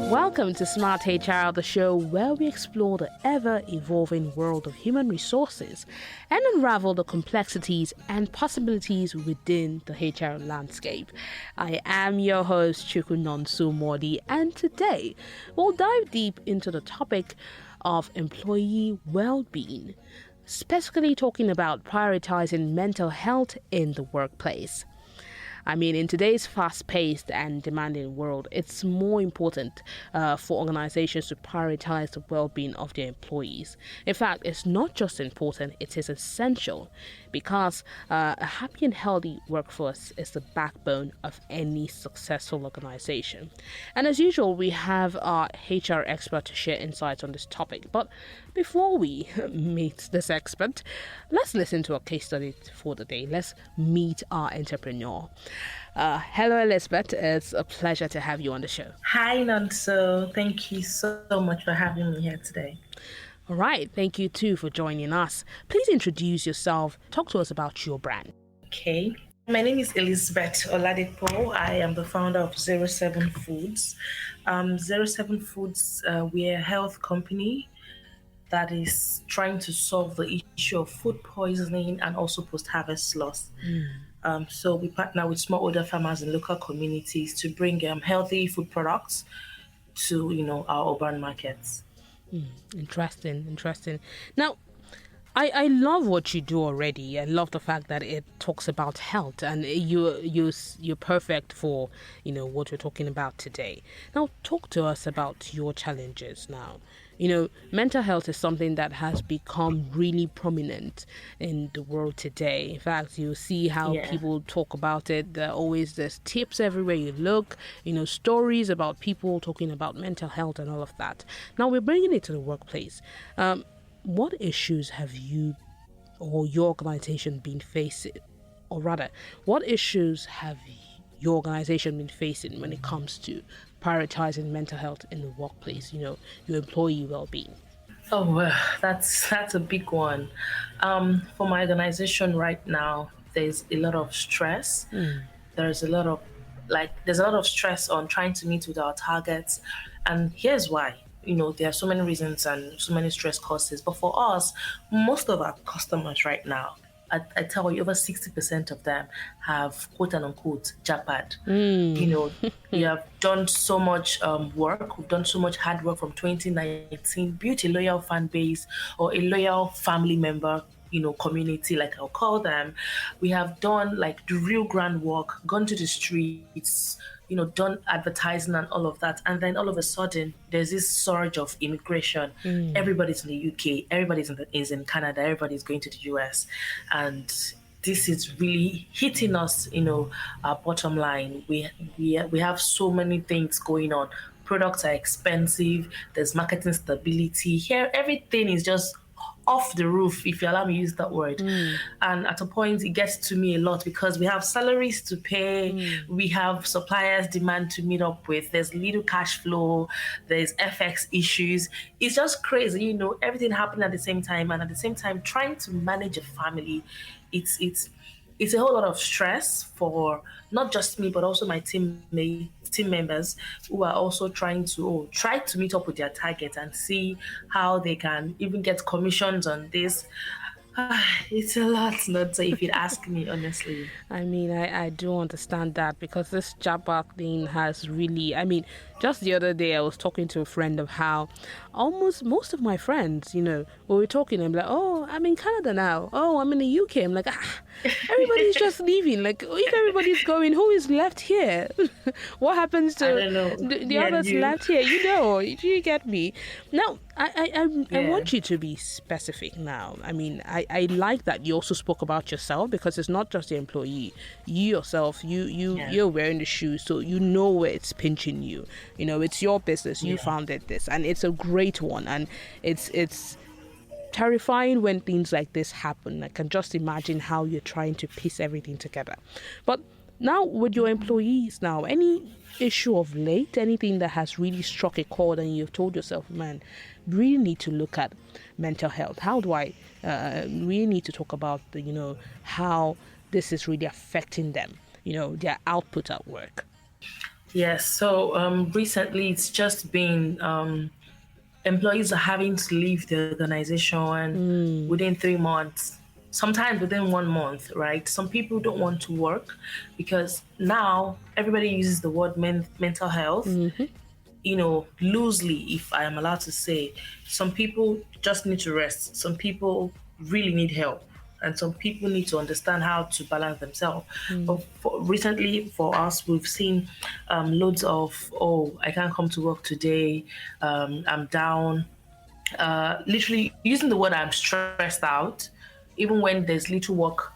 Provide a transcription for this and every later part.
Welcome to Smart HR, the show where we explore the ever-evolving world of human resources and unravel the complexities and possibilities within the HR landscape. I am your host, Chukwu Nonso Modi, and today we'll dive deep into the topic of employee well-being, specifically talking about prioritizing mental health in the workplace. I mean, in today's fast-paced and demanding world, it's more important for organizations to prioritize the well-being of their employees. In fact, it's not just important, it is essential because a happy and healthy workforce is the backbone of any successful organization. And as usual, we have our HR expert to share insights on this topic. But before we meet this expert, let's listen to a case study for the day. Let's meet our entrepreneur. Hello, Elizabeth. It's a pleasure to have you on the show. Hi, Nonso. Thank you so much for having me here today. All right. Thank you, too, for joining us. Please introduce yourself. Talk to us about your brand. Okay. My name is Elizabeth Oladepo. I am the founder of 07 Foods. 07 Foods, we're a health company that is trying to solve the issue of food poisoning and also post-harvest loss. So we partner with smallholder farmers in local communities to bring healthy food products to, our urban markets. Interesting. Now, I love what you do already. I love the fact that it talks about health, and you're perfect for what we're talking about today. Now, talk to us about your challenges now. Mental health is something that has become really prominent in the world today. In fact, you see how people talk about it. There's tips everywhere you look, stories about people talking about mental health and all of that. Now we're bringing it to the workplace. What issues have you or your organization been facing? Or rather, what issues have your organization been facing when it comes to prioritizing mental health in the workplace, your employee well-being? Oh, well, that's a big one. For my organization right now, there's a lot of stress. There's a lot of stress on trying to meet with our targets. And here's why. There are so many reasons and so many stress causes. But for us, most of our customers right now, I tell you, over 60% of them have quote and unquote jackpot. We have done so much work. We've done so much hard work from 2019, built a loyal fan base or a loyal family member, community, like I'll call them. We have done like the real grand work, gone to the streets, done advertising and all of that. And then all of a sudden, there's this surge of immigration. Everybody's in the UK, everybody's is in Canada, everybody's going to the US. And this is really hitting us, our bottom line. We have so many things going on. Products are expensive. There's marketing stability. Here, everything is just off the roof, if you allow me to use that word. And at a point, it gets to me a lot because we have salaries to pay, we have suppliers demand to meet up with, there's little cash flow, there's FX issues. It's just crazy, everything happening at the same time, and at the same time, trying to manage a family, it's a whole lot of stress for not just me, but also my team members who are also trying to meet up with their target and see how they can even get commissions on this. It's a lot, not so if you'd ask me, honestly. I mean, I do understand that because this job thing has really, just the other day I was talking to a friend of how almost most of my friends, we were talking, I'm like, oh, I'm in Canada now. Oh, I'm in the UK. I'm like, everybody's just leaving. Like, if everybody's going, who is left here? What happens to the others left here? Do you get me? Now, I want you to be specific now. I like that you also spoke about yourself because it's not just the employee. You yourself, you're wearing the shoes, so you know where it's pinching you. It's your business. You founded this, and it's a great one, and it's terrifying when things like this happen. I can just imagine how you're trying to piece everything together. But now with your employees now, any issue of late, anything that has really struck a chord and you've told yourself, man, really need to look at mental health. How do I really need to talk about how this is really affecting them? their output at work? Yes. So recently, it's just been employees are having to leave the organization within 3 months, sometimes within 1 month, right? Some people don't want to work because now everybody uses the word mental health, loosely, if I am allowed to say. Some people just need to rest. Some people really need help. And some people need to understand how to balance themselves. But recently, for us, we've seen loads of, oh, I can't come to work today. I'm down. Literally using the word I'm stressed out, even when there's little work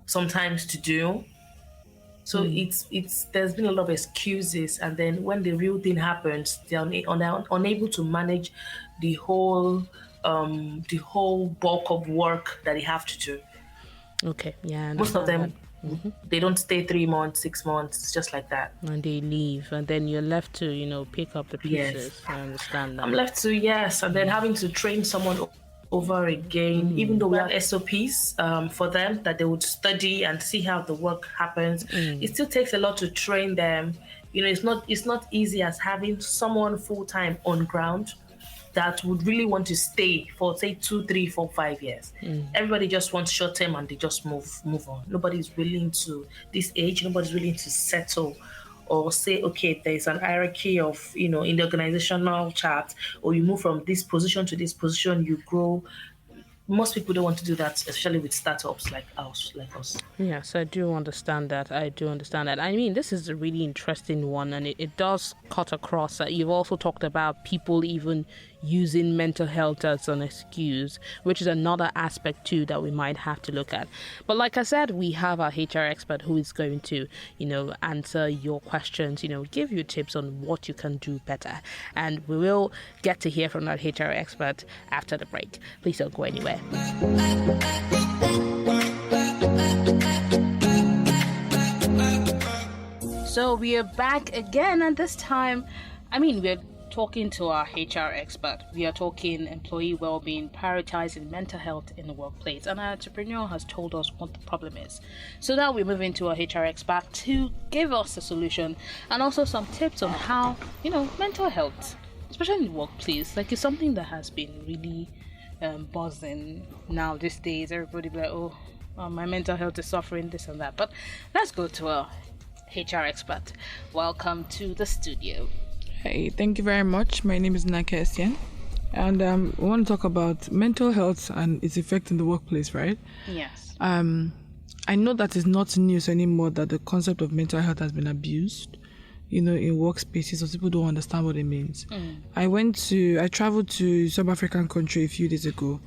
sometimes to do. So it's there's been a lot of excuses, and then when the real thing happens, they're unable to manage the whole bulk of work that they have to do. Okay, yeah. Most of them, they don't stay 3 months, 6 months. It's just like that. And they leave, and then you're left to pick up the pieces. Yes. I understand that. I'm left to, yes, and then having to train someone over again, even though we have SOPs for them that they would study and see how the work happens. It still takes a lot to train them. It's not easy as having someone full time on ground that would really want to stay for, say, 2, 3, 4, 5 years. Everybody just wants short term and they just move on. Nobody's willing to, this age, nobody's willing to settle or say, okay, there's an hierarchy of, in the organizational chart, or you move from this position to this position, you grow. Most people don't want to do that, especially with startups like us. Yes, I do understand that. I mean, this is a really interesting one, and it does cut across that. You've also talked about people even using mental health as an excuse, which is another aspect too that we might have to look at. But like I said, we have our HR expert who is going to, answer your questions, give you tips on what you can do better. And we will get to hear from that HR expert after the break. Please don't go anywhere. So we are back again, and this time, we're talking to our HR expert. We are talking employee well-being, prioritizing mental health in the workplace, and our entrepreneur has told us what the problem is. So now we move into our HR expert to give us a solution and also some tips on how, mental health, especially in the workplace, it's something that has been really buzzing now these days. Everybody be like, oh, my mental health is suffering, this and that. But let's go to our HR expert. Welcome to the studio. Hey, thank you very much. My name is Nnanke, and we want to talk about mental health and its effect in the workplace, right? Yes. I know that it's not news anymore that the concept of mental health has been abused, in workspaces, so people don't understand what it means. I traveled to South African country a few days ago,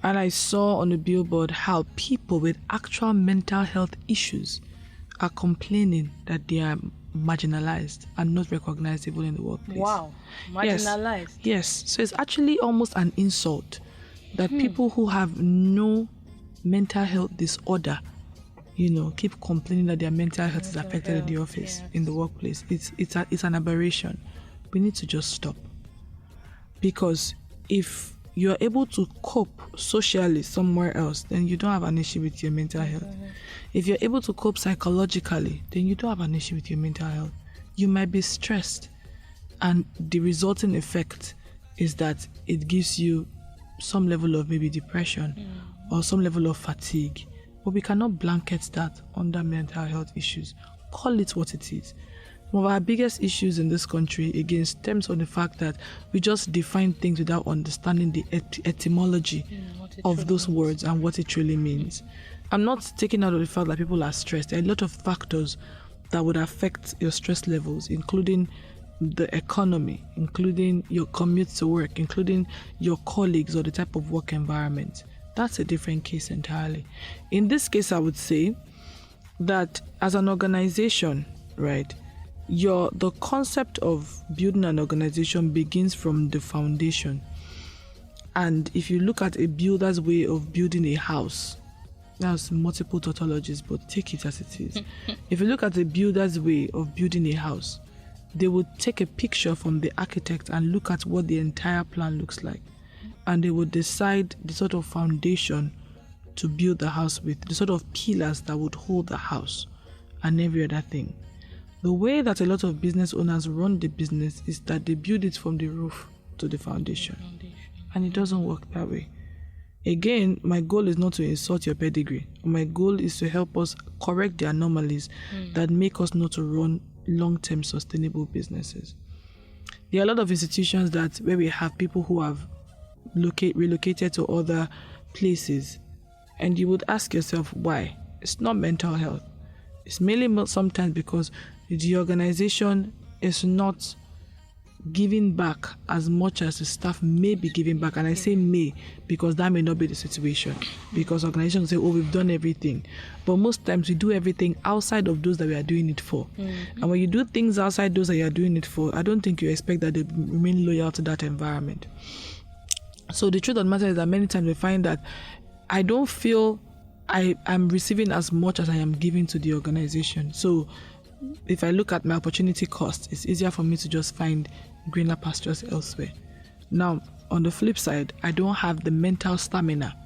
and I saw on the billboard how people with actual mental health issues are complaining that they are marginalized and not recognizable in the workplace. Wow, marginalized. Yes. So it's actually almost an insult that people who have no mental health disorder, keep complaining that their mental health is affected in the office, in the workplace. It's an aberration. We need to just stop. Because if you're able to cope socially somewhere else, then you don't have an issue with your mental health. If you're able to cope psychologically, then you don't have an issue with your mental health. You might be stressed, and the resulting effect is that it gives you some level of maybe depression or some level of fatigue. But we cannot blanket that under mental health issues. Call it what it is. One of our biggest issues in this country, again, stems on the fact that we just define things without understanding the etymology of those words and what it truly means. I'm not taking out of the fact that people are stressed. There are a lot of factors that would affect your stress levels, including the economy, including your commute to work, including your colleagues or the type of work environment. That's a different case entirely. In this case, I would say that as an organization, right, the concept of building an organization begins from the foundation. And if you look at a builder's way of building a house, there's multiple tautologies, but take it as it is. If you look at a builder's way of building a house, they would take a picture from the architect and look at what the entire plan looks like. And they would decide the sort of foundation to build the house with, the sort of pillars that would hold the house. and every other thing. The way that a lot of business owners run the business is that they build it from the roof to the foundation. And it doesn't work that way. Again, my goal is not to insult your pedigree. My goal is to help us correct the anomalies that make us not to run long-term sustainable businesses. There are a lot of institutions where we have people who have relocated to other places, and you would ask yourself why. It's not mental health. It's mainly sometimes because the organization is not giving back as much as the staff may be giving back. And I say may because that may not be the situation, because organizations say, oh, we've done everything, but most times we do everything outside of those that we are doing it for. And when you do things outside those that you are doing it for, I don't think you expect that they remain loyal to that environment. So the truth of the matter is that many times we find that I don't feel I'm receiving as much as I am giving to the organization. So if I look at my opportunity cost, it's easier for me to just find greener pastures elsewhere. Now, on the flip side, I don't have the mental stamina,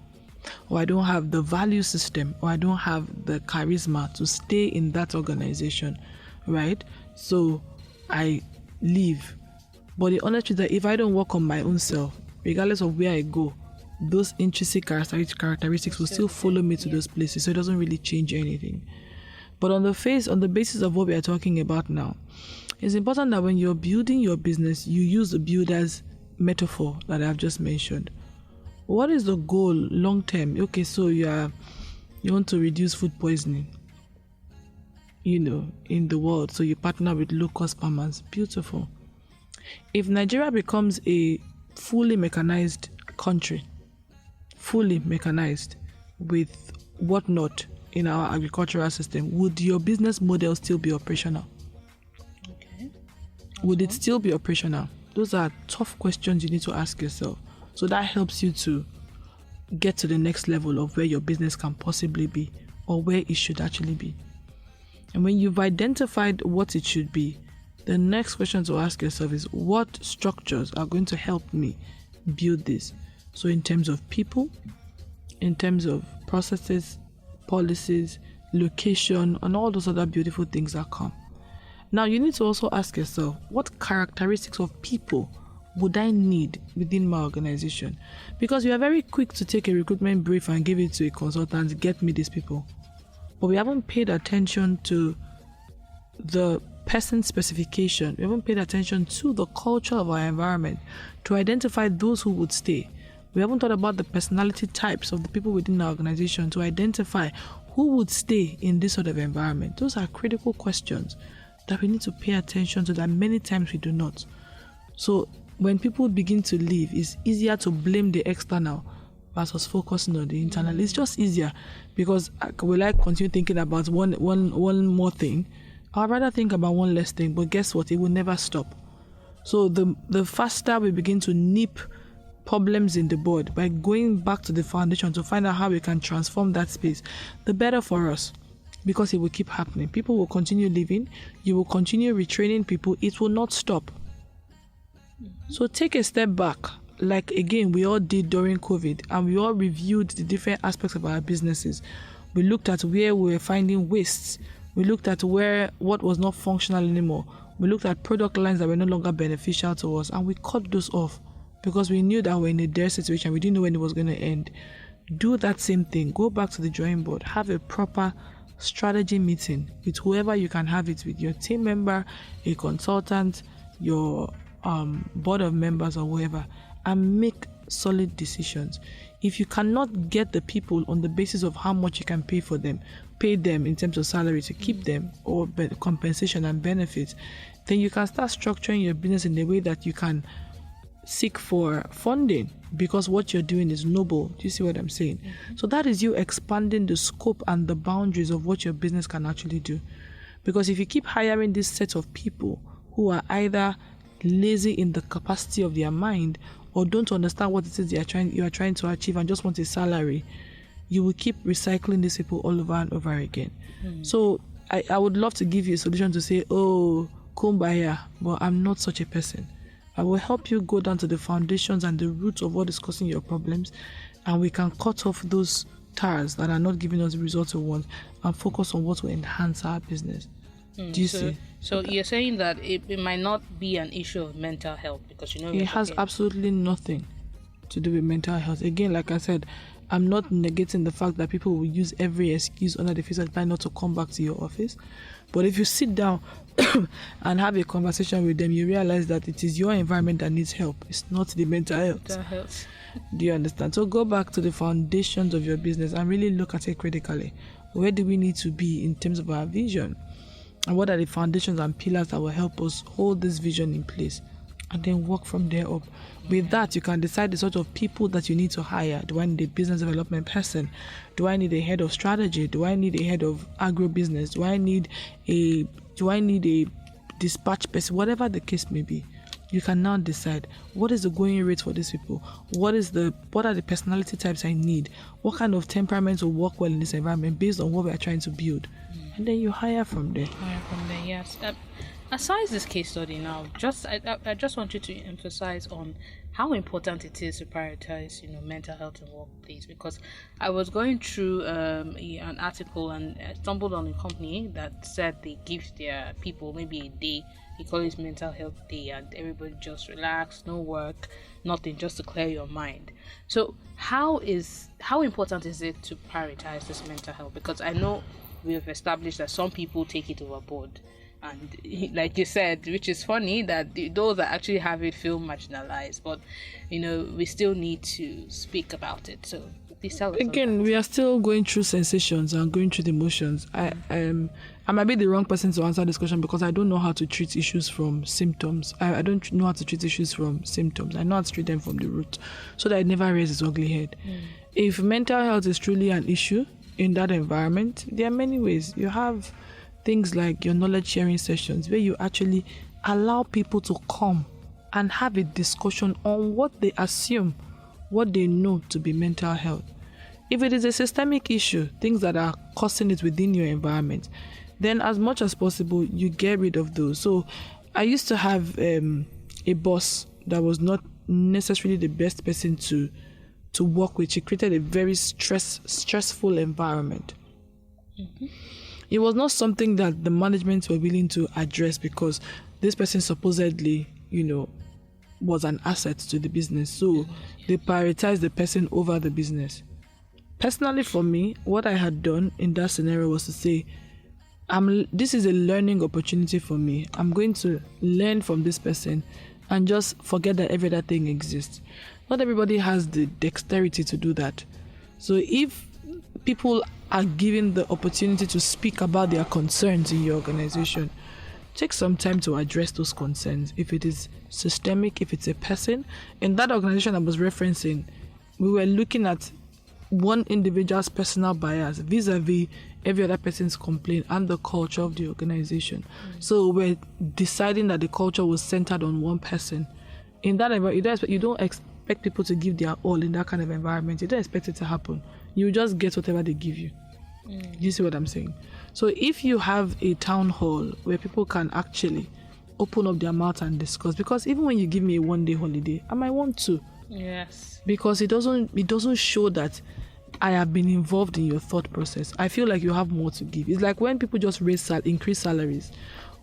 or I don't have the value system, or I don't have the charisma to stay in that organization, right? So I leave. But the honest truth is that if I don't work on my own self, regardless of where I go, those intrinsic characteristics will still follow me to those places. So it doesn't really change anything. But on the basis of what we are talking about now, it's important that when you're building your business, you use the builder's metaphor that I've just mentioned. What is the goal long term? Okay, so you want to reduce food poisoning, in the world. So you partner with low-cost farmers. Beautiful. If Nigeria becomes a fully mechanized country, fully mechanized with whatnot in our agricultural system, would your business model still be operational? Okay. Would it still be operational? Those are tough questions you need to ask yourself. So that helps you to get to the next level of where your business can possibly be, or where it should actually be. And when you've identified what it should be, the next question to ask yourself is, what structures are going to help me build this? So in terms of people, in terms of processes, policies, location, and all those other beautiful things that come. Now you need to also ask yourself, what characteristics of people would I need within my organization? Because we are very quick to take a recruitment brief and give it to a consultant, get me these people. But we haven't paid attention to the person specification. We haven't paid attention to the culture of our environment to identify those who would stay. We haven't thought about the personality types of the people within our organization to identify who would stay in this sort of environment. Those are critical questions that we need to pay attention to, that many times we do not. So when people begin to leave, it's easier to blame the external versus focusing on the internal. It's just easier because will I continue thinking about one more thing? I'd rather think about one less thing, but guess what? It will never stop. So the faster we begin to nip problems in the bud by going back to the foundation to find out how we can transform that space, the better for us, because it will keep happening. People will continue living, you will continue retraining people, it will not stop. So take a step back, like again we all did during COVID, and we all reviewed the different aspects of our businesses. We looked at where we were finding wastes, we looked at what was not functional anymore, we looked at product lines that were no longer beneficial to us, and we cut those off. Because we knew that we're in a dire situation, we didn't know when it was going to end. Do that same thing. Go back to the drawing board. Have a proper strategy meeting with whoever you can have it with, your team member, a consultant, your board of members or whoever, and make solid decisions. If you cannot get the people on the basis of how much you can pay for them, pay them in terms of salary to keep them, or compensation and benefits, then you can start structuring your business in a way that you can seek for funding, because what you're doing is noble. Do you see what I'm saying? So that is you expanding the scope and the boundaries of what your business can actually do. Because if you keep hiring this set of people who are either lazy in the capacity of their mind or don't understand what it is you are trying to achieve and just want a salary, you will keep recycling these people all over and over again. So I would love to give you a solution to say, oh, kumbaya, but I'm not such a person. I will help you go down to the foundations and the roots of what is causing your problems, and we can cut off those tares that are not giving us the results we want and focus on what will enhance our business. Do you see? So you're saying that it might not be an issue of mental health because it has absolutely nothing to do with mental health. Again, like I said, I'm not negating the fact that people will use every excuse under the face of time not to come back to your office. But if you sit down and have a conversation with them, you realize that it is your environment that needs help. It's not the mental health. Do you understand? So go back to the foundations of your business and really look at it critically. Where do we need to be in terms of our vision? And what are the foundations and pillars that will help us hold this vision in place? And then work from there up. With that, you can decide the sort of people that you need to hire. Do I need a business development person? Do I need a head of strategy? Do I need a head of agribusiness? Do I need a dispatch person? Whatever the case may be, you can now decide what is the going rate for these people. What are the personality types I need? What kind of temperaments will work well in this environment based on what we are trying to build? And then you hire from there. Yes. Aside this case study now, I just want you to emphasize on how important it is to prioritize, mental health in workplace. Because I was going through an article and I stumbled on a company that said they give their people maybe a day. They call it mental health day, and everybody just relax, no work, nothing, just to clear your mind. So how important is it to prioritize this mental health? Because I know we have established that some people take it overboard. And like you said, which is funny, that those that actually have it feel marginalized, but we still need to speak about it. So please tell us. Again, we are still going through sensations and going through the emotions. I might be the wrong person to answer this question because I don't know how to treat issues from symptoms. I don't know how to treat issues from symptoms. I know how to treat them from the root so that it never raises its ugly head. If mental health is truly an issue in that environment, there are many ways. You have things like your knowledge sharing sessions where you actually allow people to come and have a discussion on what they assume, what they know to be mental health. If it is a systemic issue, things that are causing it within your environment, then as much as possible, you get rid of those. So I used to have a boss that was not necessarily the best person to work with. She created a very stressful environment. It was not something that the management were willing to address because this person supposedly, was an asset to the business. So they prioritized the person over the business. Personally, for me, what I had done in that scenario was to say, this is a learning opportunity for me. I'm going to learn from this person and just forget that every other thing exists. Not everybody has the dexterity to do that. So if people are given the opportunity to speak about their concerns in your organization, take some time to address those concerns. If it is systemic, if it's a person. In that organization I was referencing, we were looking at one individual's personal bias vis-a-vis every other person's complaint and the culture of the organization. So we're deciding that the culture was centered on one person. In that environment, you don't expect people to give their all in that kind of environment. You don't expect it to happen. You just get whatever they give you. You see what I'm saying? So if you have a town hall where people can actually open up their mouth and discuss, because even when you give me a one-day holiday, I might want to. Yes. Because it doesn't show that I have been involved in your thought process. I feel like you have more to give. It's like when people just increase salaries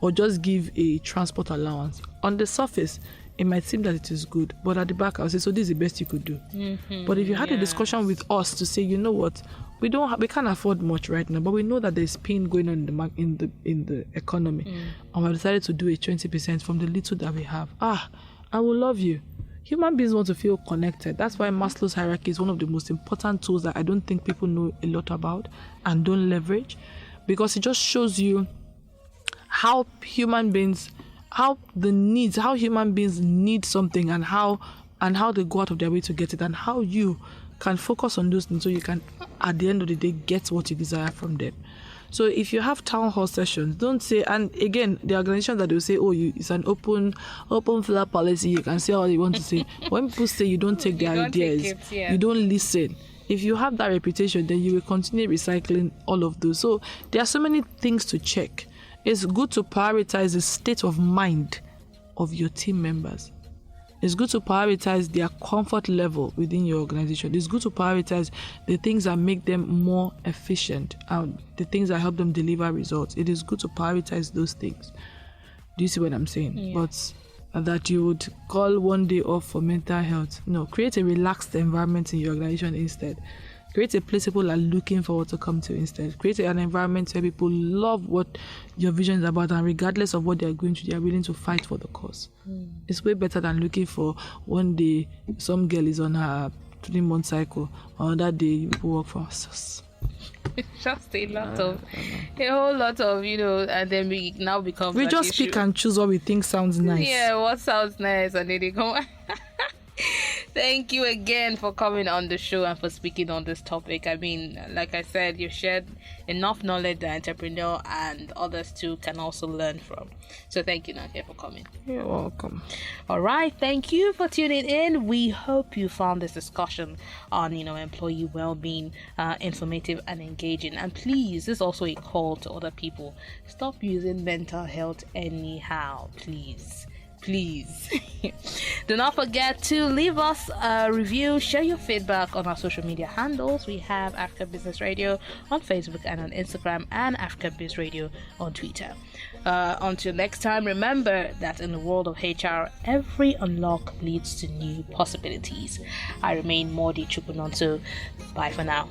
or just give a transport allowance. On the surface, it might seem that it is good, but at the back I'll say, so this is the best you could do. But if you had a discussion with us to say, you know what, we can't afford much right now, but we know that there's pain going on in the economy, and we decided to do a 20% from the little that we have. I will love you. Human beings want to feel connected. That's why Maslow's hierarchy is one of the most important tools that I don't think people know a lot about and don't leverage, because it just shows you how human beings need something and how they go out of their way to get it, and how you can focus on those things so you can, at the end of the day, get what you desire from them. So if you have town hall sessions, don't say, and again, the organizations that will say, it's an open floor policy, you can say all you want to say. When people say you don't take their ideas, you don't listen. If you have that reputation, then you will continue recycling all of those. So there are so many things to check. It's good to prioritize the state of mind of your team members. It's good to prioritize their comfort level within your organization. It's good to prioritize the things that make them more efficient and the things that help them deliver results. It is good to prioritize those things. Do you see what I'm saying? Yeah. But that you would call one day off for mental health. No, create a relaxed environment in your organization instead. Create a place people are looking forward to come to instead. Create an environment where people love what your vision is about, and regardless of what they are going through, they are willing to fight for the cause. It's way better than looking for one day some girl is on her 3-month cycle, or that day people work for us. Just a whole lot of, and then we now become. We just pick and choose what we think sounds nice. Yeah, what sounds nice, and then they go. Thank you again for coming on the show and for speaking on this topic. I mean, like I said, you've shared enough knowledge that entrepreneur and others too can also learn from. So thank you, Nnanke, for coming. You're welcome. All right, thank you for tuning in. We hope you found this discussion on, employee well-being informative and engaging. And please, this is also a call to other people. Stop using mental health anyhow, please. Do not forget to leave us a review, share your feedback on our social media handles. We have Africa Business Radio on Facebook and on Instagram, and Africa Biz Radio on Twitter. Until next time, remember that in the world of HR, every unlock leads to new possibilities. I remain Modi Chupunonso. Bye for now.